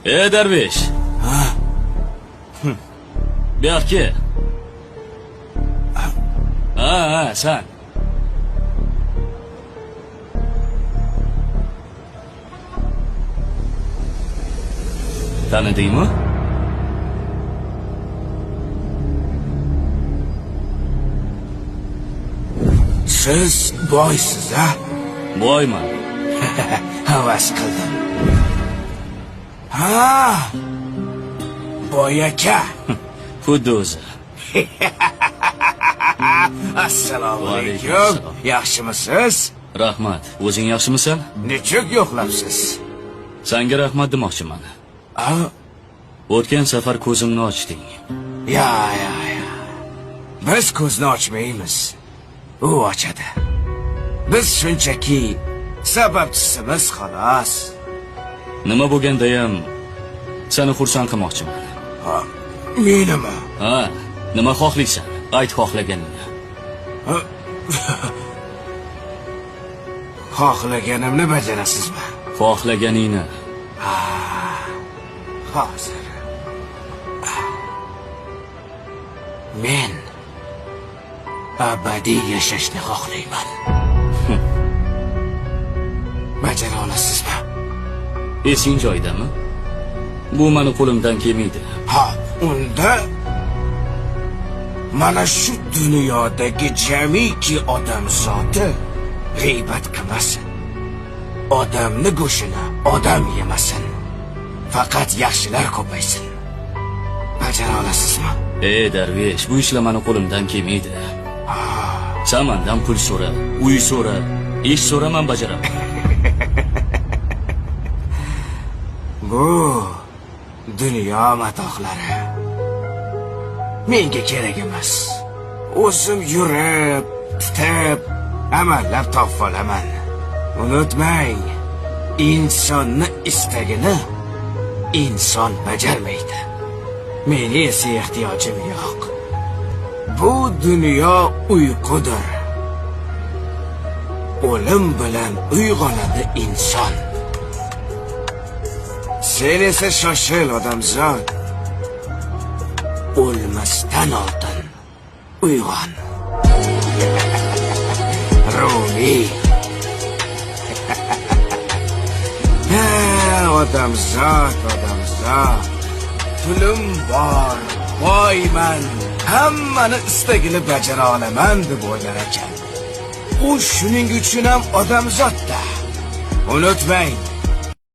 Darvesh. Ha? Bu yoqqa. Ha, sen. Tanidingmi? Siz boysiz, ha? Boyman. Havas qildim. Ha! Boy aka. Xuddi o'zi. Assalomu alaykum. Alaykum. Yaxshimisiz? Rahmat. O'zing yaxshimisan? Nechuk yo'qlabsiz? Senga rahmat demoqchiman. Ha? O'tgan safar ko'zimni ochding. Ya. Biz ko'zni ochmaymiz. U ochadi. Biz shunchaki sababchisimiz xolos. Nima bo'lganda ham seni xursand qilmoqchiman. Ha, menimi? Ha, nima xohlaysan? Ayt xohlaganingni. Xohlaganimni bajarasizmi? Xohlaganingni. Hozir. Men abadiy yashashni xohlayman. Bajara olasizmi? Esing joyidami? Bu meni qo'limdan kelmaydi. Ha, unda mana shu dunyodagi jamiki odam zoti g'iybat qilmasin. Odamni go'shini odam yemasin. Faqat yaxshilar ko'paysin. Bajara olasizmi? Darvesh, bu ishlar meni qo'limdan kelmaydi. Sen mendan pul so'ra, uy so'ra, ish so'ra, men bajaraman. Bu dunyo matohlari menga kerak emas. O'zim yurib, tutib, amallab topib olaman. Unutmang, insonni istagini inson bajarmaydi. Meni esa ehtiyojim yo'q. Bu dunyo uyqudir. O'lim bilan uyg'onadi inson. Sen esa shoshil odamzod. O'lmasdan oldin uyg'on. Rumi. Odamzod. Pulim bor, boyman, hammani istagini bajara olaman deb o'ylar ekan. U shuning uchun ham odamzodda. Unutmang,